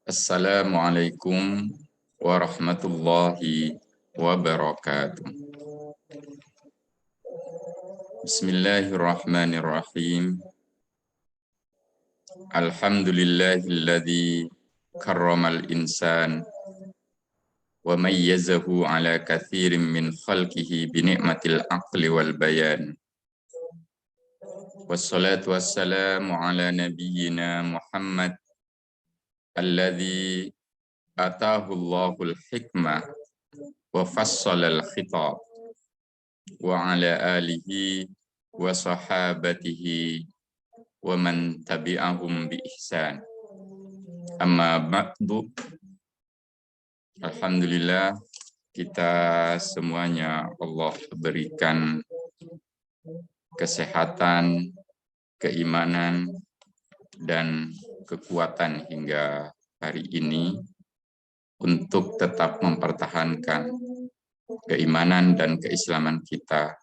Assalamualaikum warahmatullahi wabarakatuh. Bismillahirrahmanirrahim. Alhamdulillahilladzi karramal insan wa mayyazahu ala kathirin min khalqihi bi ni'matil aqli wal bayan. Wassalatu wassalamu ala nabiyyina Muhammad alladzi atahu Allahul hikmah wa fassalal khitab wa ala alihi wa sahabatihi wa man tabi'ahum bi ihsan. Amma ba'du. Alhamdulillah, kita semuanya Allah berikan kesehatan, keimanan, dan kekuatan hingga hari ini untuk tetap mempertahankan keimanan dan keislaman kita.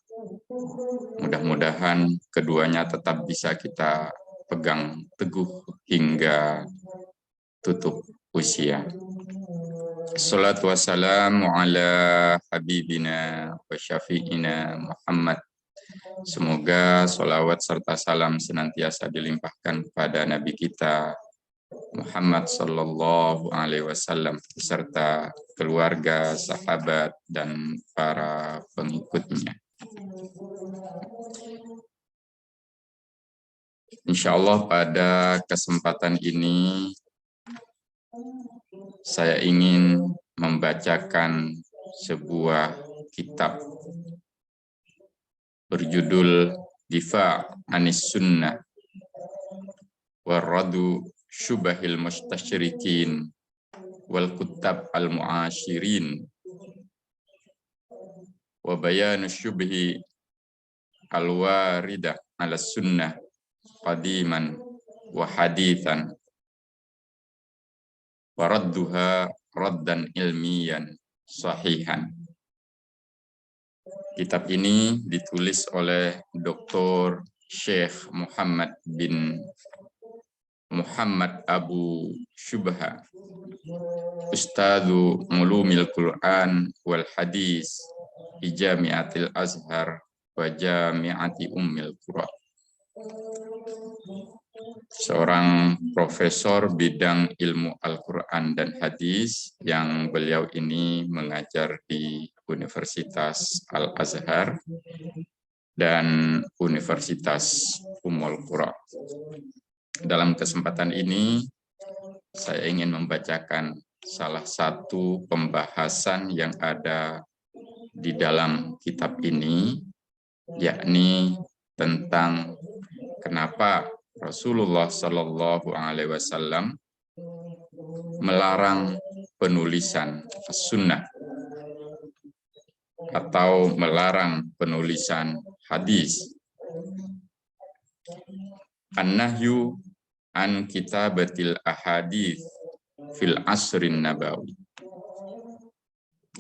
Mudah-mudahan keduanya tetap bisa kita pegang teguh hingga tutup usia. Assalatu wassalamu ala habibina wa syafi'ina Muhammad. Semoga sholawat serta salam senantiasa dilimpahkan kepada Nabi kita Muhammad sallallahu alaihi wasallam beserta keluarga, sahabat, dan para pengikutnya. Insya Allah pada kesempatan ini saya ingin membacakan sebuah kitab berjudul Difa' Anis Sunnah Warradu Syubahil Mustasyrikin Wal Kuttab Al-Mu'asyirin wa Bayanu Syubhi Al-Waridah Ala Sunnah Qadiman wa Hadithan waradduha raddan ilmiyan sahihan. Kitab ini ditulis oleh Dr. Syekh Muhammad bin Muhammad Abu Syubha, Ustadzu Ulumil Quran wal Hadis di Jami'atil Azhar wa Jami'ati Ummil Qura. Seorang profesor bidang ilmu Al-Quran dan Hadis yang beliau ini mengajar di Universitas Al-Azhar dan Universitas Ummul Qura. Dalam kesempatan ini, saya ingin membacakan salah satu pembahasan yang ada di dalam kitab ini, yakni tentang kenapa Rasulullah Shallallahu Alaihi Wasallam melarang penulisan sunnah atau melarang penulisan hadis. An-nahyu an kitabatil ahadits fil asrin nabawi.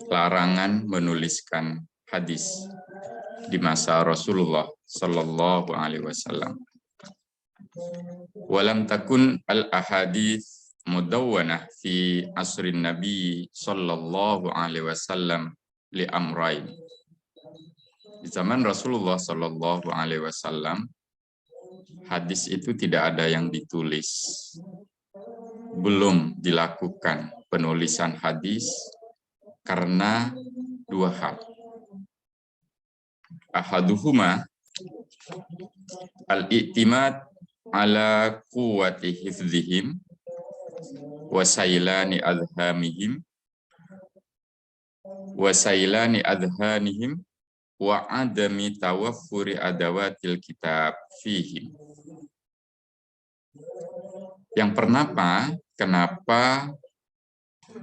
Larangan menuliskan hadis di masa Rasulullah Shallallahu Alaihi Wasallam. Walam takun al-ahadits mudawwanah fi asrin Nabi sallallahu alaihi wasallam li amrain. Di zaman Rasulullah sallallahu alaihi wasallam, hadis itu tidak ada yang ditulis. Belum dilakukan penulisan hadis karena dua hal. Ahaduhuma al-i'timad ala quwwati hifdzihim wa sailani adhanihim wa adami tawaffuri adawatil kitab fihim. Yang pertama, kenapa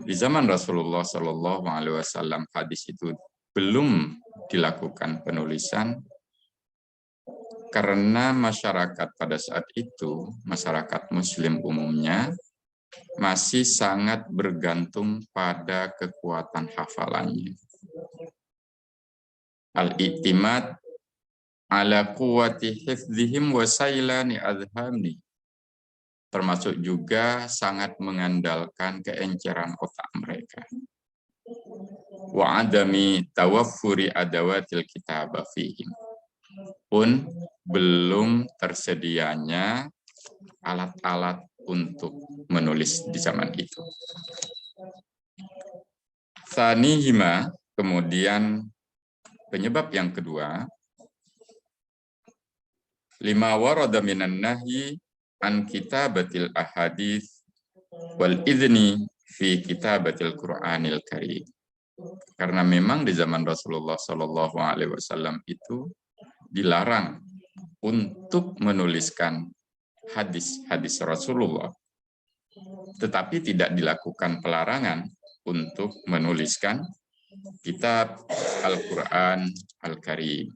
di zaman Rasulullah Shallallahu Alaihi Wasallam hadis itu belum dilakukan penulisan? Karena masyarakat pada saat itu, masyarakat Muslim umumnya, masih sangat bergantung pada kekuatan hafalannya. Al-i'timad ala quwwati hifdzihim wa sailani adhami. termasuk juga sangat mengandalkan keenceran otak mereka. Wa adami tawaffuri adawatil kitabah fihim, pun belum tersedianya alat-alat untuk menulis di zaman itu. Tsanihima, kemudian penyebab yang kedua, lima warada minan nahyi an kitabatil ahadits wal idzni fi kitabatil Qur'anil Karim. Karena memang di zaman Rasulullah Shallallahu Alaihi Wasallam itu dilarang untuk menuliskan hadis-hadis Rasulullah, tetapi tidak dilakukan pelarangan untuk menuliskan kitab Al-Quran Al-Karim.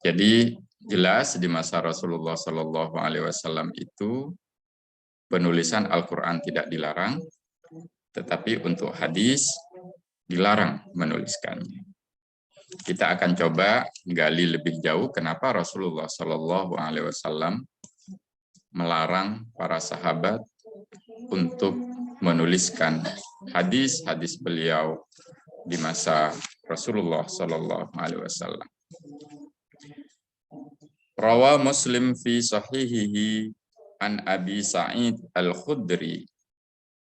Jadi jelas di masa Rasulullah Shallallahu Alaihi Wasallam itu penulisan Al-Quran tidak dilarang, tetapi untuk hadis dilarang menuliskannya. Kita akan coba gali lebih jauh kenapa Rasulullah Shallallahu Alaihi Wasallam melarang para sahabat untuk menuliskan hadis-hadis beliau di masa Rasulullah Shallallahu Alaihi Wasallam. Rawa Muslim fi sahihihi an Abi Sa'id Al-Khudri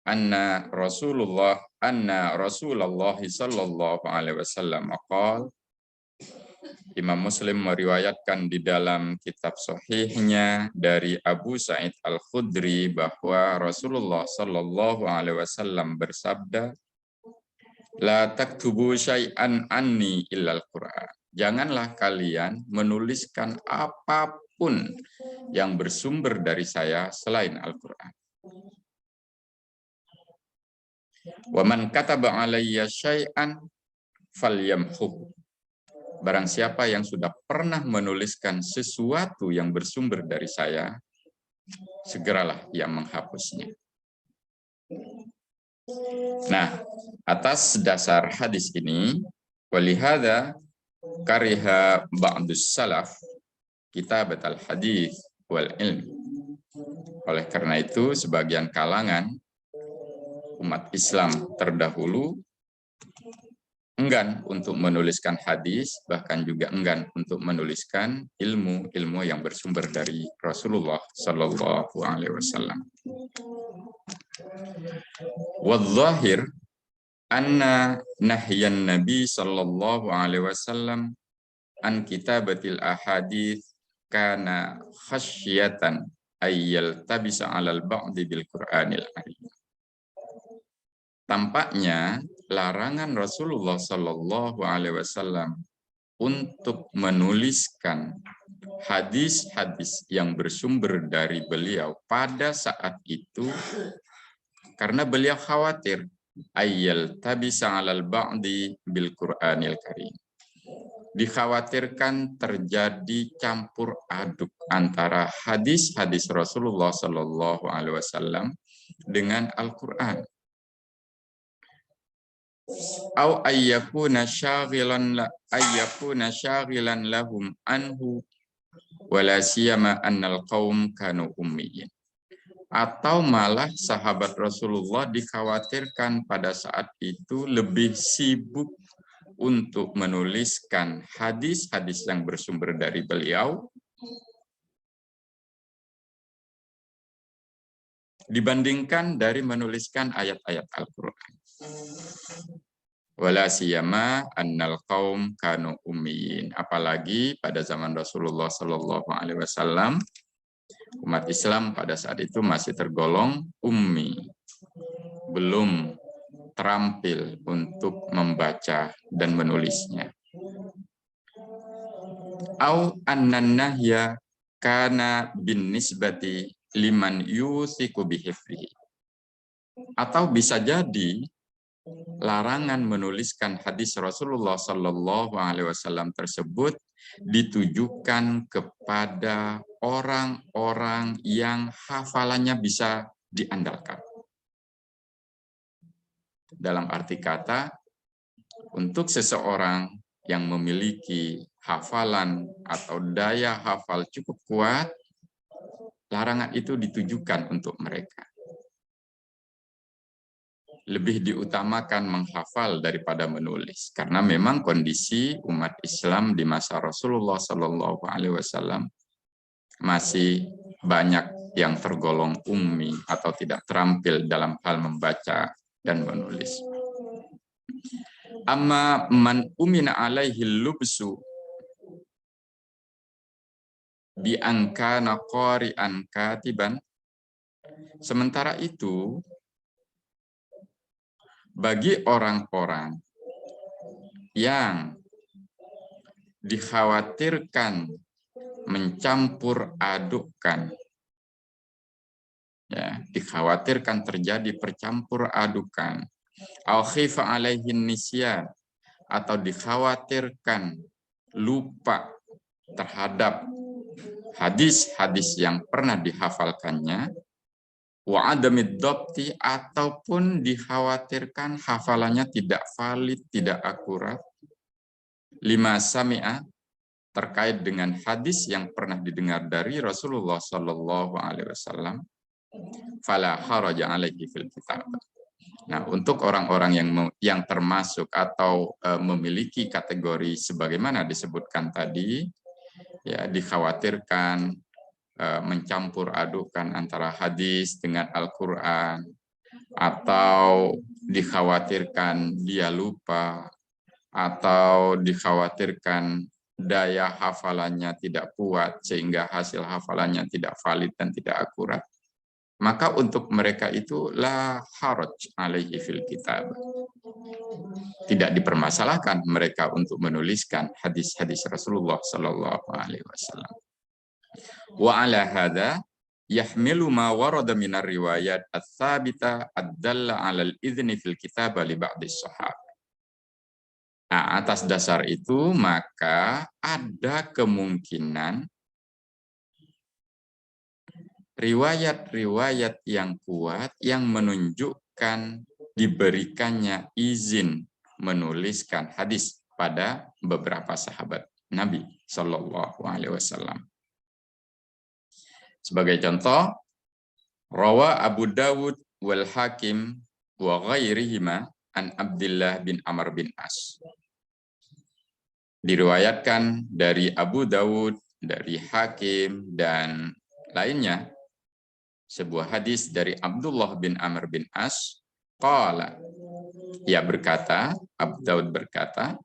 anna Rasulullah sallallahu alaihi wasallam qala. Imam Muslim meriwayatkan di dalam kitab sahihnya dari Abu Sa'id Al-Khudri bahwa Rasulullah sallallahu alaihi wasallam bersabda, la taktubu syai'an anni illal Qur'an. Janganlah kalian menuliskan apapun yang bersumber dari saya selain Al-Qur'an. Wa man kataba alayya syai'an falyamhu. Barang siapa yang sudah pernah menuliskan sesuatu yang bersumber dari saya, segeralah ia menghapusnya. Nah, atas dasar hadis ini, walihada kariha ba'dus salaf kitabat al-hadis wal ilm. Oleh karena itu, sebagian kalangan umat Islam terdahulu enggan untuk menuliskan hadis, bahkan juga enggan untuk menuliskan ilmu-ilmu yang bersumber dari Rasulullah Sallallahu Alaihi Wasallam. Wadzahir anna nahyan Nabi Sallallahu Alaihi Wasallam an kitabatil ahadits kana khasyatan ayyal tabisa alal ba'di bil Qur'anil Karim. Tampaknya larangan Rasulullah Shallallahu Alaihi Wasallam untuk menuliskan hadis-hadis yang bersumber dari beliau pada saat itu karena beliau khawatir ayyal tabisa alal ba'di bil Qur'anil Karim. Dikhawatirkan terjadi campur aduk antara hadis-hadis Rasulullah Shallallahu Alaihi Wasallam dengan Al-Qur'an. Au ayyakuna syaghilan lahum anhu wala siyama annal qaum kanu ummiyin. Atau malah sahabat Rasulullah dikhawatirkan pada saat itu lebih sibuk untuk menuliskan hadis-hadis yang bersumber dari beliau dibandingkan dari menuliskan ayat-ayat Al-Qur'an. Wala siyama annal qaum kanu ummiyin. Apalagi pada zaman Rasulullah Shallallahu Alaihi Wasallam, umat Islam pada saat itu masih tergolong ummi, belum terampil untuk membaca dan menulisnya. Au annan nahya kana bin nisbati liman yusiku bihifrihi. Atau bisa jadi larangan menuliskan hadis Rasulullah Shallallahu Alaihi Wasallam tersebut ditujukan kepada orang-orang yang hafalannya bisa diandalkan. Dalam arti kata, untuk seseorang yang memiliki hafalan atau daya hafal cukup kuat, larangan itu ditujukan untuk mereka. Lebih diutamakan menghafal daripada menulis, karena memang kondisi umat Islam di masa Rasulullah Shallallahu Alaihi Wasallam masih banyak yang tergolong ummi atau tidak terampil dalam hal membaca dan menulis. Amma man umina alaihi lubsu bi ankana qari'an katiban. Sementara itu, bagi orang-orang yang dikhawatirkan mencampur adukkan, ya, dikhawatirkan terjadi percampur adukan, au khifa alaihin nisyan, atau dikhawatirkan lupa terhadap hadis-hadis yang pernah dihafalkannya, wa adamid dhabti, ataupun dikhawatirkan hafalannya tidak valid, tidak akurat, lima sami'a, terkait dengan hadis yang pernah didengar dari Rasulullah Shallallahu Alaihi Wasallam, fala haraja alaihi fil kitab. Nah, untuk orang-orang yang termasuk atau memiliki kategori sebagaimana disebutkan tadi, ya, dikhawatirkan mencampur adukan antara hadis dengan Al-Quran, atau dikhawatirkan dia lupa, atau dikhawatirkan daya hafalannya tidak kuat sehingga hasil hafalannya tidak valid dan tidak akurat, maka untuk mereka itu la haraj alaihi fil kitab, tidak dipermasalahkan mereka untuk menuliskan hadis-hadis Rasulullah Shallallahu Alaihi Wasallam. Wa ala hada yahmilu ma warada minar riwayat ats-tsabita ad-dalla 'alal idzni fil kitab li ba'di shahab. Nah, atas dasar itu maka ada kemungkinan riwayat-riwayat yang kuat yang menunjukkan diberikannya izin menuliskan hadis pada beberapa sahabat Nabi Shallallahu Alaihi Wasallam. Sebagai contoh, rawa Abu Dawud wal Hakim wa ghairihima an Abdullah bin Amr bin As. Diriwayatkan dari Abu Dawud, dari Hakim, dan lainnya, sebuah hadis dari Abdullah bin Amr bin As, qala, ia berkata, Abu Dawud berkata,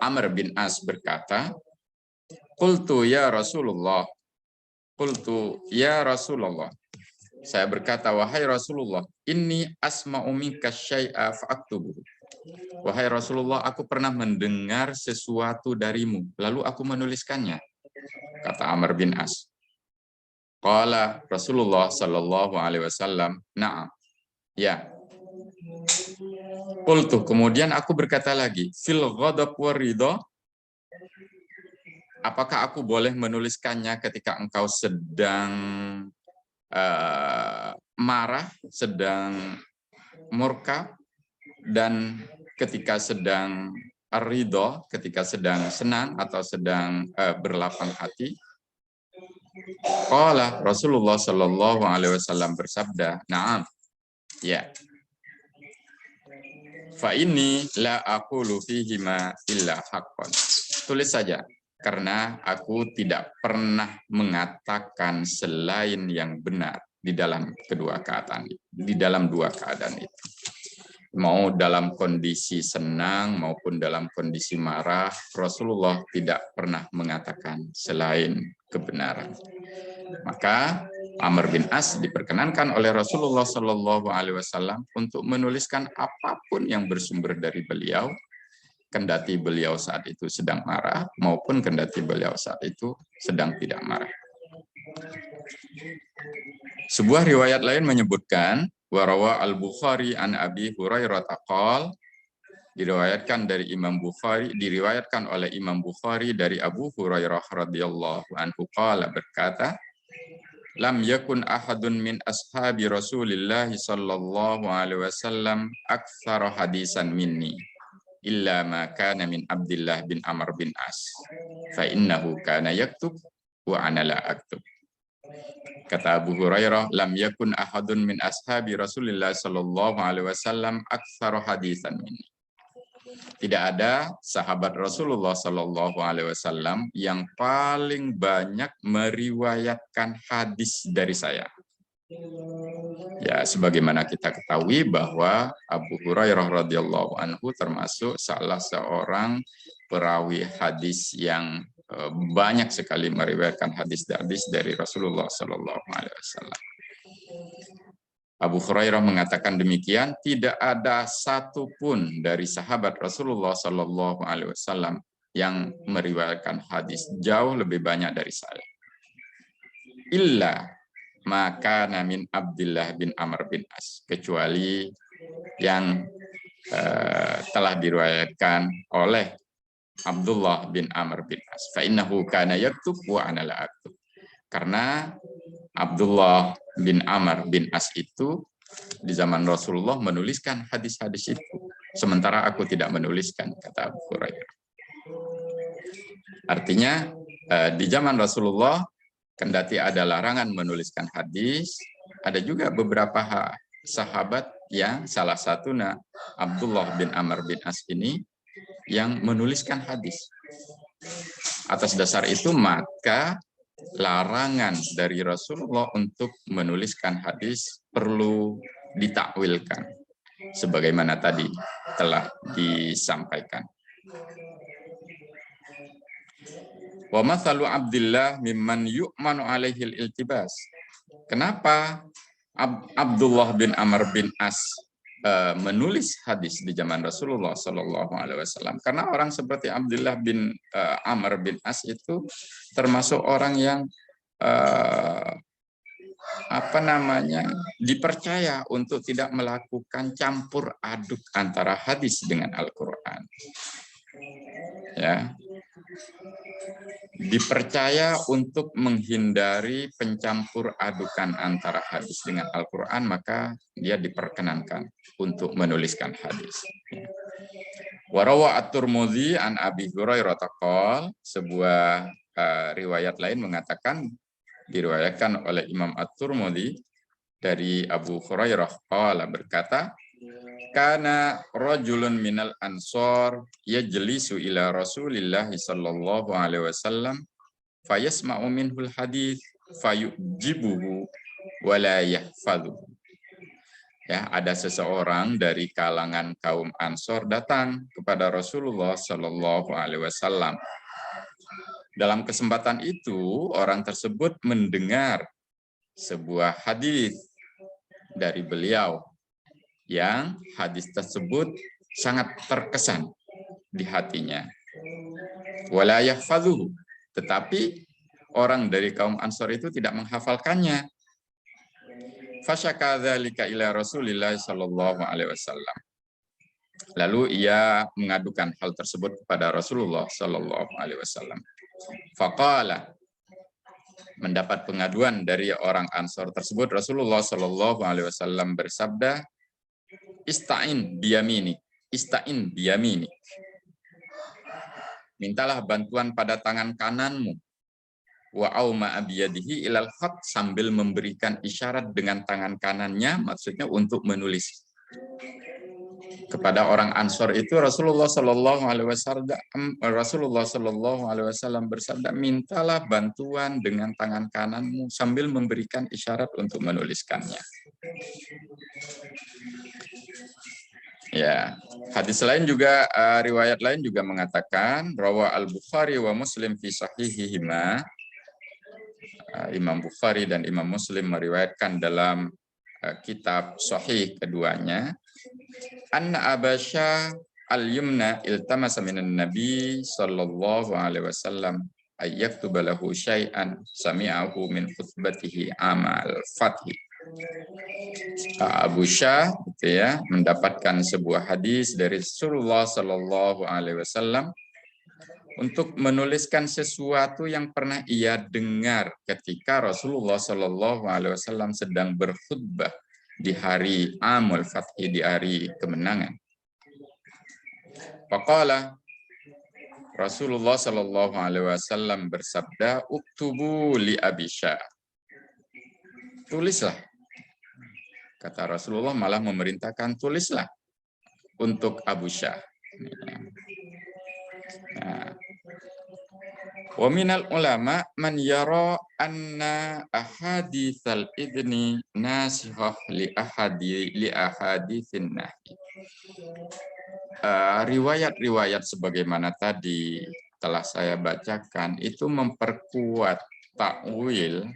Amr bin As berkata, qultu ya Rasulullah, saya berkata, wahai Rasulullah, inni asma'u minka syai'a fa'aktubuhu. Wahai Rasulullah, aku pernah mendengar sesuatu darimu, lalu aku menuliskannya. Kata Amr bin As. Qala Rasulullah Sallallahu Alaihi Wasallam, na'am, ya. Qultu, kemudian aku berkata lagi, fil ghadab wa ridha, apakah aku boleh menuliskannya ketika engkau sedang marah, sedang murka, dan ketika sedang ridho, ketika sedang senang atau sedang berlapang hati? Qala Rasulullah Shallallahu Alaihi Wasallam bersabda, na'am, ya. Fa ini la aqulu fihima illa haqqan. Tulis saja, karena aku tidak pernah mengatakan selain yang benar di dalam kedua keadaan, di dalam dua keadaan itu. Mau dalam kondisi senang maupun dalam kondisi marah, Rasulullah tidak pernah mengatakan selain kebenaran. Maka Amr bin As diperkenankan oleh Rasulullah Shallallahu Alaihi Wasallam untuk menuliskan apapun yang bersumber dari beliau, kendati beliau saat itu sedang marah maupun kendati beliau saat itu sedang tidak marah. Sebuah riwayat lain menyebutkan, warawa al-Bukhari an Abi Hurairah taqal, diriwayatkan oleh Imam Bukhari dari Abu Hurairah radhiyallahu anhu qala, berkata, lam yakun ahadun min ashabi Rasulillah sallallahu alaihi wasallam aktsara hadisan minni illa ma kana min Abdullah bin Amr bin As fa innahu kana yaktub wa ana la aktub. Kata Abu Hurairah, lam yakun ahadun min ashabi Rasulillah sallallahu alaihi wasallam aktsaru hadisan minni. Tidak ada sahabat Rasulullah sallallahu alaihi wasallam yang paling banyak meriwayatkan hadis dari saya. Ya, sebagaimana kita ketahui bahwa Abu Hurairah radhiyallahu anhu termasuk salah seorang perawi hadis yang banyak sekali meriwayatkan hadis-hadis dari Rasulullah Sallallahu Alaihi Wasallam. Abu Hurairah mengatakan demikian, tidak ada satupun dari sahabat Rasulullah Sallallahu Alaihi Wasallam yang meriwayatkan hadis jauh lebih banyak dari saya. Illa maka namin Abdullah bin Amr bin As, kecuali yang telah diriwayatkan oleh Abdullah bin Amr bin As. Fa'innahu kana yaktub wa ana la aktub. Karena Abdullah bin Amr bin As itu di zaman Rasulullah menuliskan hadis-hadis itu, sementara aku tidak menuliskan, kata Abu Hurairah. Artinya di zaman Rasulullah kendati ada larangan menuliskan hadis, ada juga beberapa sahabat yang salah satunya Abdullah bin Amr bin As ini yang menuliskan hadis. Atas dasar itu maka larangan dari Rasulullah untuk menuliskan hadis perlu ditakwilkan sebagaimana tadi telah disampaikan. Wa mathalu Abdillah mimman yu'manu alaihil iltibas. Kenapa Abdullah bin Amr bin As menulis hadis di zaman Rasulullah Sallallahu Alaihi Wasallam? Karena orang seperti Abdullah bin Amr bin As itu termasuk orang yang dipercaya untuk tidak melakukan campur aduk antara hadis dengan Al-Quran. Ya, dipercaya untuk menghindari pencampur adukan antara hadis dengan Al-Quran, maka dia diperkenankan untuk menuliskan hadis. Warawa at-Tirmidzi an Abi Hurairah taqal, sebuah riwayat lain mengatakan, diriwayatkan oleh Imam at-Tirmidzi dari Abu Hurairah qala, berkata, kana rajulun minal ansor yajlisu ila Rasulillah sallallahu alaihi wasallam fayasma'u minhul hadits fayujibuhu wa la yahfadhu. Ya, ada seseorang dari kalangan kaum Ansor datang kepada Rasulullah sallallahu alaihi wasallam. Dalam kesempatan itu orang tersebut mendengar sebuah hadis dari beliau yang hadis tersebut sangat terkesan di hatinya. Wala yahfadhuhu, tetapi orang dari kaum Ansor itu tidak menghafalkannya. Fasyaka dzalika ila Rasulillah sallallahu alaihi wasallam. Lalu ia mengadukan hal tersebut kepada Rasulullah sallallahu alaihi wasallam. Faqala, mendapat pengaduan dari orang Ansor tersebut, Rasulullah sallallahu alaihi wasallam bersabda, Ista'in biyamini, ista'in biyamini. Mintalah bantuan pada tangan kananmu. Wa auma biyadihi ilal khat, sambil memberikan isyarat dengan tangan kanannya, maksudnya untuk menulis. Kepada orang Ansor itu Rasulullah Shallallahu Alaihi Wasallam bersabda, mintalah bantuan dengan tangan kananmu sambil memberikan isyarat untuk menuliskannya. Ya, hadis lain juga, riwayat lain juga mengatakan, rawa al-Bukhari wa Muslim fi sahihihima. Imam Bukhari dan Imam Muslim meriwayatkan dalam kitab sahih keduanya, anna Abasya al-Yumna iltamasa minan Nabi sallallahu alaihi wasallam ayyaktuba lahu syai'an sami'ahu min khutbatihi amal fathi. Abu Syah gitu ya, mendapatkan sebuah hadis dari Rasulullah sallallahu alaihi wasallam untuk menuliskan sesuatu yang pernah ia dengar ketika Rasulullah sallallahu alaihi wasallam sedang berkhutbah di hari Amul Fathi, di hari kemenangan. Faqala, Rasulullah Shallallahu Alaihi Wasallam bersabda, "Uktubu li Abi Syah." Tulislah. Kata Rasulullah malah memerintahkan tulislah untuk Abu Syah. Nah, wa minal ulama man yara anna ahaditsal idni nasihah li ahaditsin nahi. Riwayat-riwayat sebagaimana tadi telah saya bacakan itu memperkuat takwil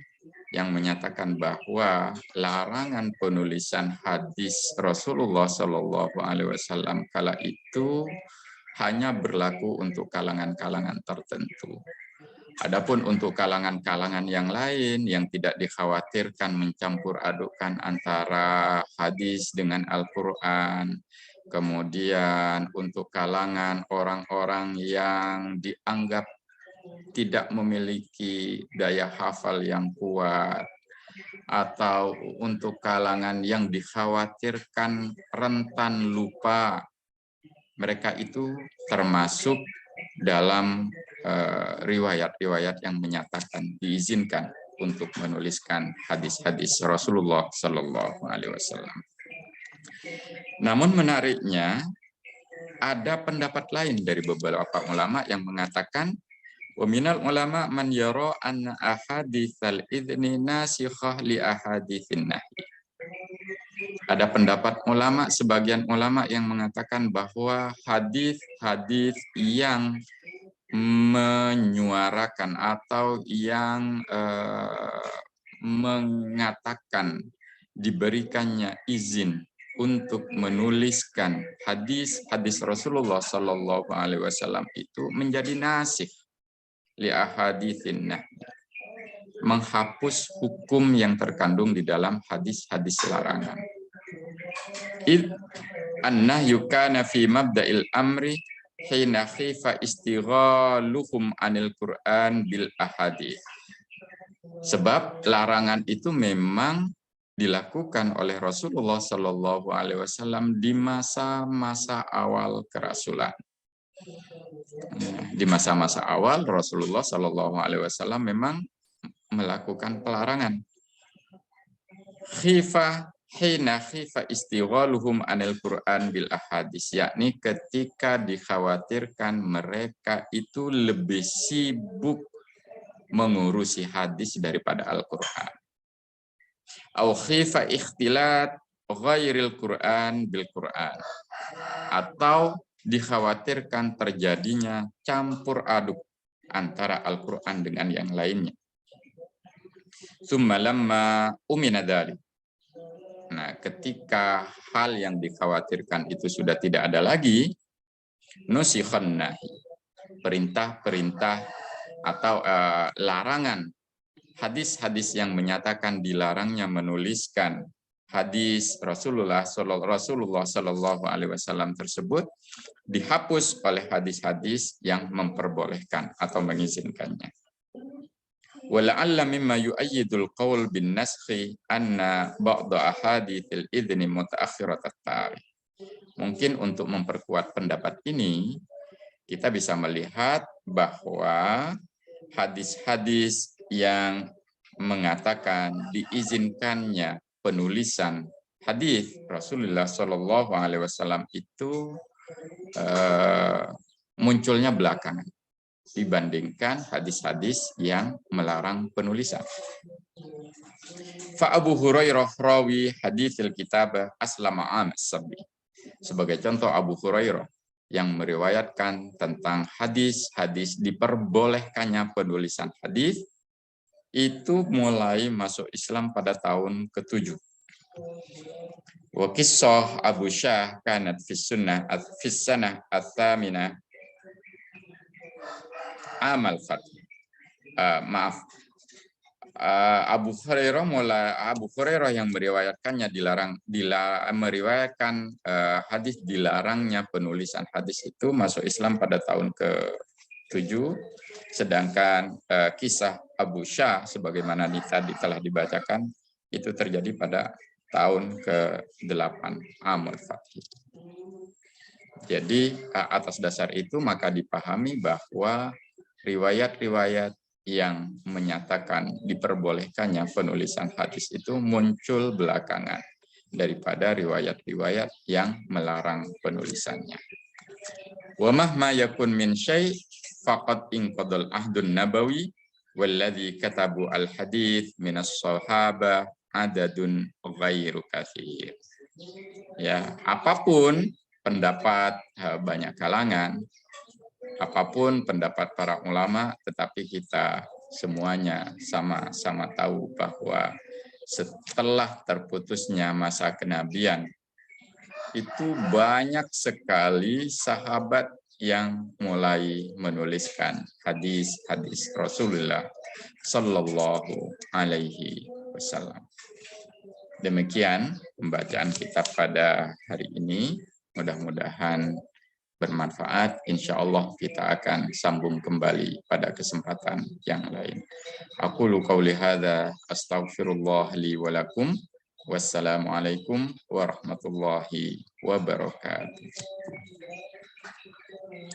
yang menyatakan bahwa larangan penulisan hadis Rasulullah Shallallahu Alaihi Wasallam kala itu hanya berlaku untuk kalangan-kalangan tertentu. Adapun untuk kalangan-kalangan yang lain yang tidak dikhawatirkan mencampur adukkan antara hadis dengan Al-Quran, kemudian untuk kalangan orang-orang yang dianggap tidak memiliki daya hafal yang kuat, atau untuk kalangan yang dikhawatirkan rentan lupa, mereka itu termasuk dalam riwayat-riwayat yang menyatakan diizinkan untuk menuliskan hadis-hadis Rasulullah Shallallahu Alaihi Wasallam. Namun menariknya ada pendapat lain dari beberapa ulama yang mengatakan wa minal ulama man yara anna ahaditsal idzni nasikhah li ahaditsin nahi. Ada pendapat ulama, sebagian ulama yang mengatakan bahwa hadis-hadis yang menyuarakan atau yang mengatakan diberikannya izin untuk menuliskan hadis-hadis Rasulullah Shallallahu Alaihi Wasallam itu menjadi nasikh li ahaditsin nahi, menghapus hukum yang terkandung di dalam hadis-hadis larangan. Id annahyu kana fi mabda'il amri hina khifa istighaluhum anil Qur'an bil ahadits. Sebab larangan itu memang dilakukan oleh Rasulullah Shallallahu Alaihi Wasallam di masa-masa awal kerasulan. Di masa-masa awal Rasulullah Shallallahu Alaihi Wasallam memang melakukan pelarangan. Hina khifa istighaluhum anil Qur'an bil ahadits, yakni ketika dikhawatirkan mereka itu lebih sibuk mengurusi hadis daripada Al-Qur'an. Au khifa ikhtilat ghairil Qur'an bil Qur'an, atau dikhawatirkan terjadinya campur aduk antara Al-Qur'an dengan yang lainnya. Tsumma lamma umina dzalik. Nah, ketika hal yang dikhawatirkan itu sudah tidak ada lagi, nusikhan nahi, perintah-perintah atau larangan hadis-hadis yang menyatakan dilarangnya menuliskan hadis Rasulullah Shallallahu Alaihi Wasallam tersebut dihapus oleh hadis-hadis yang memperbolehkan atau mengizinkannya. Wala'alla mimma yu'ayyidul qaul bin naskhi anna ba'da ahadithil idni mutaakhirat at-tarikh. Mungkin untuk memperkuat pendapat ini, kita bisa melihat bahwa hadis-hadis yang mengatakan diizinkannya penulisan hadis Rasulullah Shallallahu Alaihi Wasallam itu munculnya belakangan dibandingkan hadis-hadis yang melarang penulisan. Fa Abu Hurairah rawi haditsil kitab aslama am sabi. Sebagai contoh, Abu Hurairah yang meriwayatkan tentang hadis-hadis diperbolehkannya penulisan hadis itu mulai masuk Islam pada tahun ke-7. Wa qissah Abu Syah kanat fis sanah ats-tsaminah amal fath. Abu Hurairah yang meriwayatkannya meriwayatkan hadis dilarangnya penulisan hadis itu masuk Islam pada tahun ke-7, sedangkan kisah Abu Syah sebagaimana tadi telah dibacakan itu terjadi pada tahun ke-8 Amul Fath. Jadi atas dasar itu maka dipahami bahwa riwayat-riwayat yang menyatakan diperbolehkannya penulisan hadis itu muncul belakangan daripada riwayat-riwayat yang melarang penulisannya. Wa mahma yakun min syai' faqad inqadal ahdun nabawi walladzi katabu al hadits minas sahabah adadun ghairu katsir. Ya, apapun pendapat banyak kalangan, apapun pendapat para ulama, tetapi kita semuanya sama-sama tahu bahwa setelah terputusnya masa kenabian, itu banyak sekali sahabat yang mulai menuliskan hadis-hadis Rasulullah Sallallahu Alaihi Wasallam. Demikian pembacaan kitab pada hari ini. Mudah-mudahan bermanfaat. Insya Allah kita akan sambung kembali pada kesempatan yang lain. Aqulu qauli hadza astaghfirullah li wa lakum. Wassalamualaikum warahmatullahi wabarakatuh.